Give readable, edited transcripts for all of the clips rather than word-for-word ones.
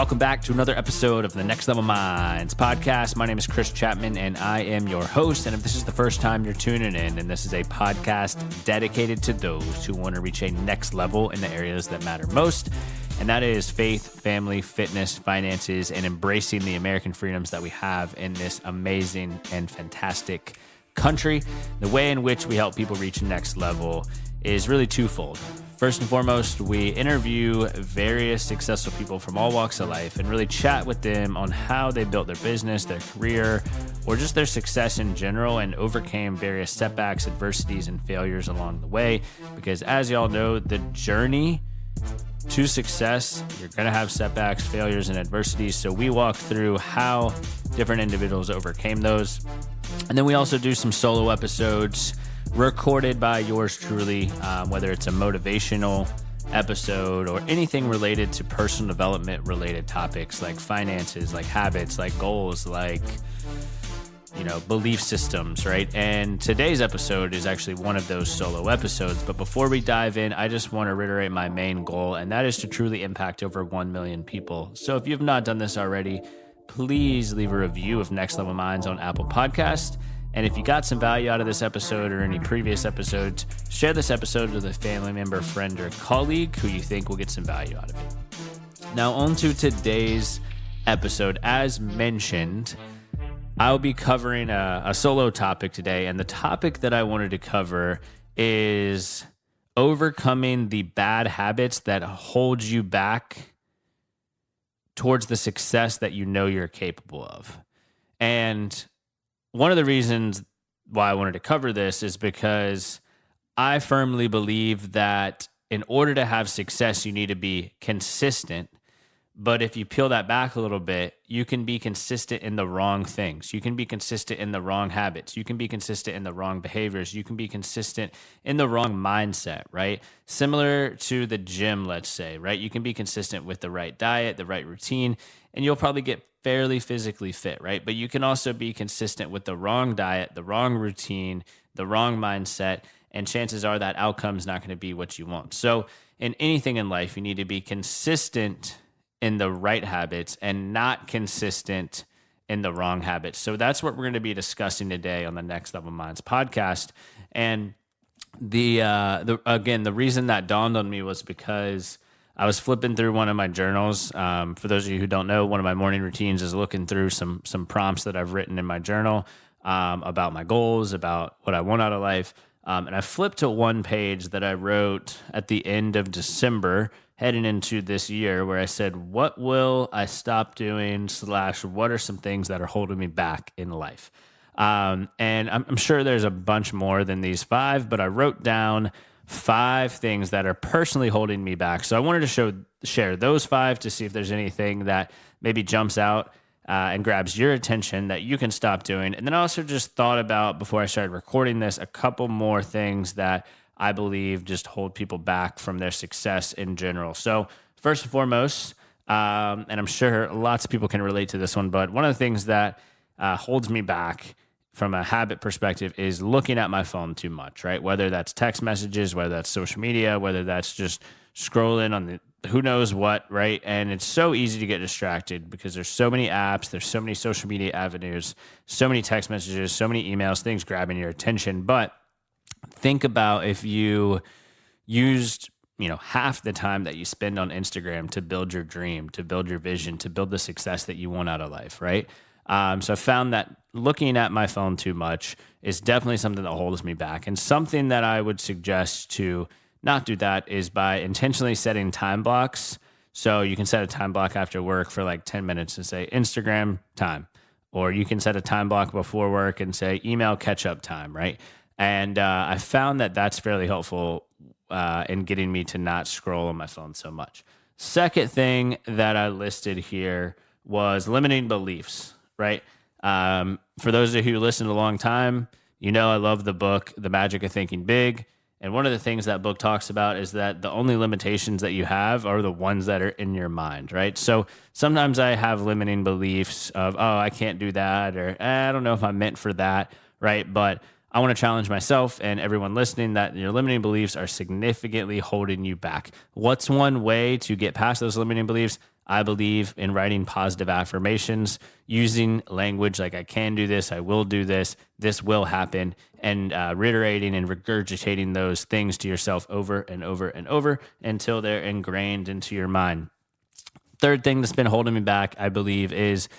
Welcome back to another episode of the Next Level Minds podcast. My name is Chris Chapman, and I am your host. And if this is the first time you're tuning in, and this is a podcast dedicated to those who want to reach a next level in the areas that matter most, and that is faith, family, fitness, finances, and embracing the American freedoms that we have in this amazing and fantastic country. The way in which we help people reach a next level is really twofold. First and foremost, we interview various successful people from all walks of life and really chat with them on how they built their business, their career, or just their success in general and overcame various setbacks, adversities, and failures along the way. Because as y'all know, the journey to success, you're going to have setbacks, failures, and adversities. So we walk through how different individuals overcame those. And then we also do some solo episodes recorded by yours truly, whether it's a motivational episode or anything related to personal development related topics like finances, like habits, like goals, like, belief systems, right? And today's episode is actually one of those solo episodes. But before we dive in, I just want to reiterate my main goal, and that is to truly impact over 1 million people. So if you've not done this already, please leave a review of Next Level Minds on Apple Podcast. And if you got some value out of this episode or any previous episodes, share this episode with a family member, friend, or colleague who you think will get some value out of it. Now, on to today's episode. As mentioned, I'll be covering a solo topic today. And the topic that I wanted to cover is overcoming the bad habits that hold you back towards the success that you know you're capable of. And one of the reasons why I wanted to cover this is because I firmly believe that in order to have success, you need to be consistent. But if you peel that back a little bit, you can be consistent in the wrong things. You can be consistent in the wrong habits. You can be consistent in the wrong behaviors. You can be consistent in the wrong mindset, right? Similar to the gym, let's say, right? You can be consistent with the right diet, the right routine, and you'll probably get fairly physically fit, right? But you can also be consistent with the wrong diet, the wrong routine, the wrong mindset, and chances are that outcome's not going to be what you want. So in anything in life, you need to be consistent in the right habits and not consistent in the wrong habits. So that's what we're going to be discussing today on the Next Level Minds podcast. And the reason that dawned on me was because I was flipping through one of my journals. For those of you who don't know, one of my morning routines is looking through some prompts that I've written in my journal about my goals, about what I want out of life. And I flipped to one page that I wrote at the end of December heading into this year where I said, what will I stop doing / what are some things that are holding me back in life? And I'm sure there's a bunch more than these 5, but I wrote down 5 things that are personally holding me back. So I wanted to share those 5 to see if there's anything that maybe jumps out and grabs your attention that you can stop doing. And then I also just thought about, before I started recording this, a couple more things that I believe just hold people back from their success in general. So first and foremost, and I'm sure lots of people can relate to this one, but one of the things that holds me back from a habit perspective is looking at my phone too much, right? Whether that's text messages, whether that's social media, whether that's just scrolling on the who knows what, right? And it's so easy to get distracted because there's so many apps, there's so many social media avenues, so many text messages, so many emails, things grabbing your attention. But think about if you used, half the time that you spend on Instagram to build your dream, to build your vision, to build the success that you want out of life, right? So I found that looking at my phone too much is definitely something that holds me back. And something that I would suggest to not do that is by intentionally setting time blocks. So you can set a time block after work for like 10 minutes and say Instagram time, or you can set a time block before work and say email catch-up time, right? And I found that that's fairly helpful in getting me to not scroll on my phone so much. Second thing that I listed here was limiting beliefs, right? For those of you who listened a long time, I love the book, The Magic of Thinking Big. And one of the things that book talks about is that the only limitations that you have are the ones that are in your mind, right? So sometimes I have limiting beliefs of, I can't do that, or I don't know if I'm meant for that, right? But I want to challenge myself and everyone listening that your limiting beliefs are significantly holding you back. What's one way to get past those limiting beliefs? I believe in writing positive affirmations, using language like I can do this, I will do this, this will happen, and reiterating and regurgitating those things to yourself over and over and over until they're ingrained into your mind. Third thing that's been holding me back, I believe, is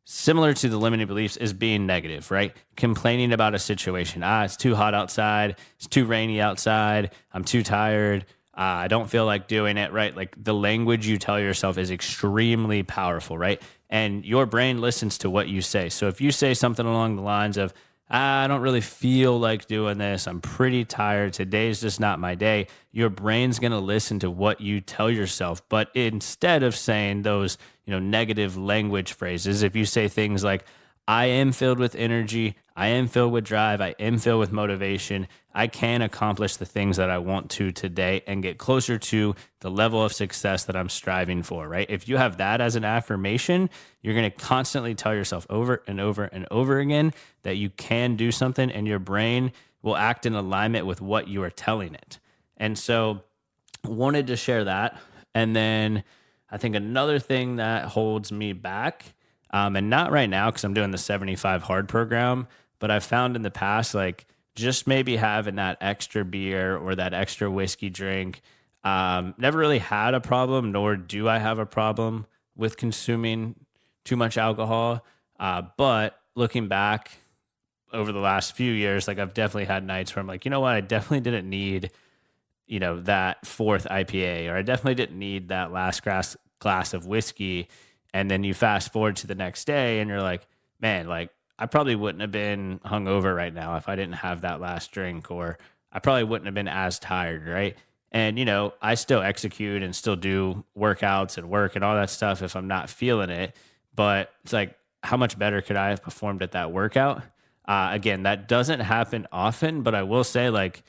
similar to the limiting beliefs, is being negative, right? Complaining about a situation. It's too hot outside. It's too rainy outside. I'm too tired. I don't feel like doing it, right? Like the language you tell yourself is extremely powerful, right? And your brain listens to what you say. So if you say something along the lines of, I don't really feel like doing this, I'm pretty tired, today's just not my day, your brain's going to listen to what you tell yourself. But instead of saying those, negative language phrases, if you say things like, I am filled with energy, I am filled with drive, I am filled with motivation, I can accomplish the things that I want to today and get closer to the level of success that I'm striving for, right? If you have that as an affirmation, you're going to constantly tell yourself over and over and over again that you can do something, and your brain will act in alignment with what you are telling it. And so wanted to share that. And then I think another thing that holds me back, and not right now because I'm doing the 75 hard program, but I've found in the past, like just maybe having that extra beer or that extra whiskey drink, never really had a problem, nor do I have a problem with consuming too much alcohol. But looking back over the last few years, like I've definitely had nights where I'm like, you know what, I definitely didn't need, that fourth IPA, or I definitely didn't need that last glass of whiskey. And then you fast forward to the next day and you're like, man, like I probably wouldn't have been hungover right now if I didn't have that last drink, or I probably wouldn't have been as tired, right? And, I still execute and still do workouts and work and all that stuff if I'm not feeling it. But it's like, how much better could I have performed at that workout? Again, that doesn't happen often, but I will say, like,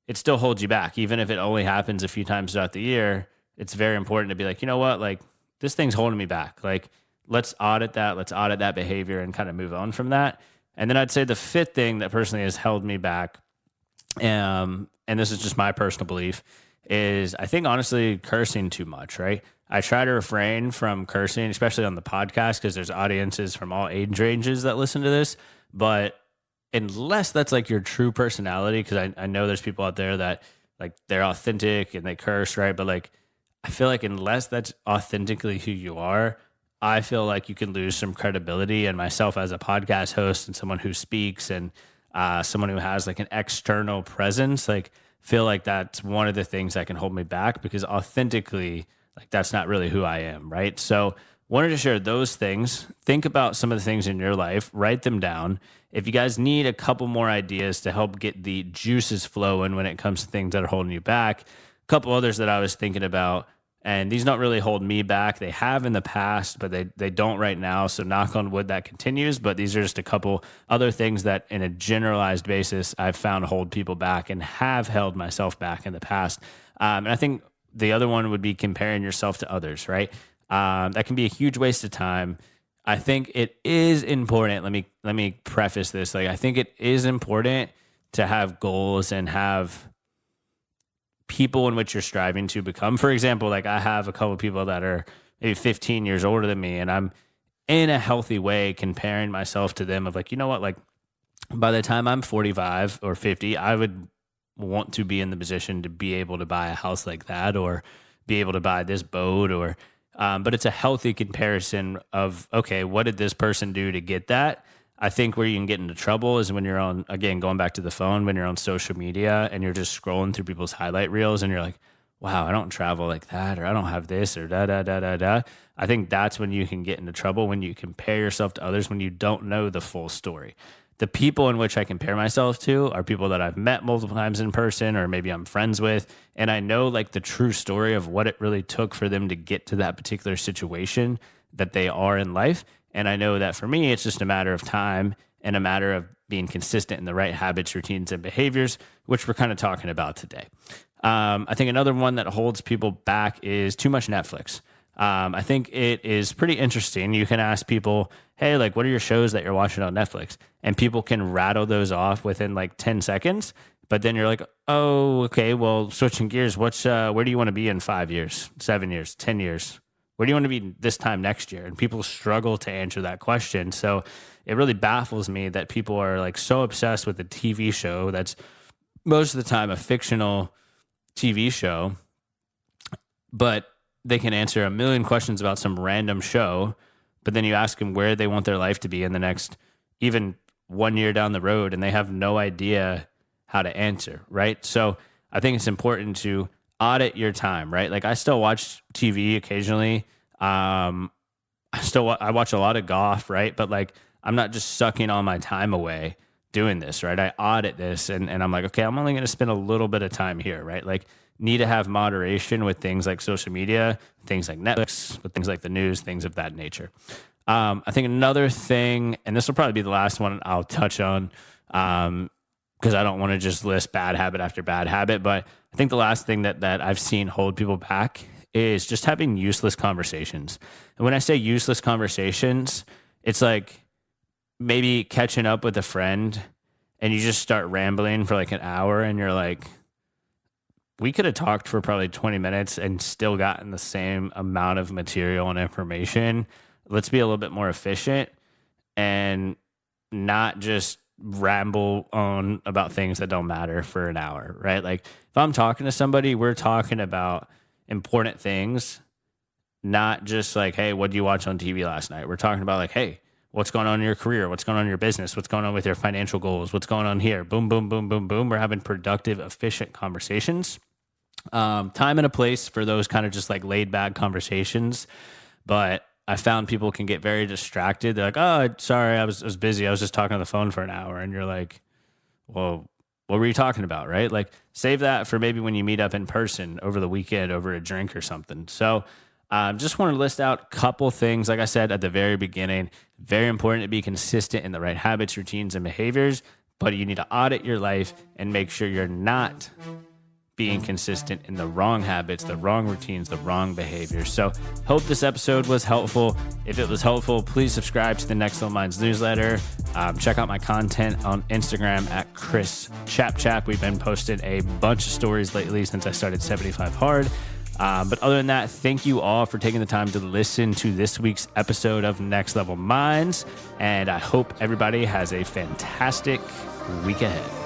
it still holds you back. Even if it only happens a few times throughout the year, it's very important to be like, you know what, like, this thing's holding me back. Like, let's audit that behavior and kind of move on from that. And then I'd say the fifth thing that personally has held me back, and this is just my personal belief, is I think honestly cursing too much, right? I try to refrain from cursing, especially on the podcast, because there's audiences from all age ranges that listen to this. But unless that's like your true personality, because I know there's people out there that like they're authentic and they curse, right? But like, I feel like unless that's authentically who you are, I feel like you can lose some credibility. And myself as a podcast host and someone who speaks and someone who has like an external presence, like feel like that's one of the things that can hold me back, because authentically, like that's not really who I am, right? So wanted to share those things. Think about some of the things in your life, write them down. If you guys need a couple more ideas to help get the juices flowing when it comes to things that are holding you back, a couple others that I was thinking about, and these don't really hold me back. They have in the past, but they don't right now. So knock on wood, that continues. But these are just a couple other things that in a generalized basis, I've found hold people back and have held myself back in the past. And I think the other one would be comparing yourself to others, right? That can be a huge waste of time. I think it is important. Let me preface this. Like, I think it is important to have goals and have people in which you're striving to become. For example, like I have a couple of people that are maybe 15 years older than me, and I'm in a healthy way comparing myself to them of like, you know what, like by the time I'm 45 or 50, I would want to be in the position to be able to buy a house like that, or be able to buy this boat, or but it's a healthy comparison of, okay, what did this person do to get that? I think where you can get into trouble is when you're on, again, going back to the phone, when you're on social media and you're just scrolling through people's highlight reels and you're like, wow, I don't travel like that, or I don't have this, or da. I think that's when you can get into trouble, when you compare yourself to others, when you don't know the full story. The people in which I compare myself to are people that I've met multiple times in person, or maybe I'm friends with, and I know like the true story of what it really took for them to get to that particular situation that they are in life. And I know that for me, it's just a matter of time and a matter of being consistent in the right habits, routines, and behaviors, which we're kind of talking about today. I think another one that holds people back is too much Netflix. I think it is pretty interesting. You can ask people, hey, like, what are your shows that you're watching on Netflix? And people can rattle those off within like 10 seconds. But then you're like, oh, okay, well, switching gears, where do you want to be in 5 years, 7 years, 10 years? Where do you want to be this time next year? And people struggle to answer that question. So it really baffles me that people are like so obsessed with a TV show that's most of the time a fictional TV show, but they can answer a million questions about some random show. But then you ask them where they want their life to be in the next, even 1 year down the road, and they have no idea how to answer, right? So I think it's important to audit your time, right? Like I still watch TV occasionally. I watch a lot of golf, right? But like I'm not just sucking all my time away doing this, right? I audit this and I'm like, okay, I'm only going to spend a little bit of time here, right? Like need to have moderation with things like social media, things like Netflix, with things like the news, things of that nature. I think another thing, and this will probably be the last one I'll touch on, because I don't want to just list bad habit after bad habit, but I think the last thing that I've seen hold people back is just having useless conversations. And when I say useless conversations, it's like maybe catching up with a friend and you just start rambling for like an hour and you're like, we could have talked for probably 20 minutes and still gotten the same amount of material and information. Let's be a little bit more efficient and not just ramble on about things that don't matter for an hour, right? Like if I'm talking to somebody, we're talking about important things, not just like, hey, what did you watch on TV last night? We're talking about like, hey, what's going on in your career? What's going on in your business? What's going on with your financial goals? What's going on here? Boom, boom, boom, boom, boom. We're having productive, efficient conversations. Time and a place for those kind of just like laid back conversations. But I found people can get very distracted. They're like, oh, sorry, I was busy. I was just talking on the phone for an hour. And you're like, well, what were you talking about, right? Like save that for maybe when you meet up in person over the weekend over a drink or something. So just want to list out a couple things. Like I said at the very beginning, very important to be consistent in the right habits, routines, and behaviors. But you need to audit your life and make sure you're not being consistent in the wrong habits, the wrong routines, the wrong behaviors. So hope this episode was helpful. If it was helpful, please subscribe to the Next Level Minds newsletter. Check out my content on Instagram at Chris Chap. We've been posting a bunch of stories lately since I started 75 Hard. But other than that, thank you all for taking the time to listen to this week's episode of Next Level Minds. And I hope everybody has a fantastic week ahead.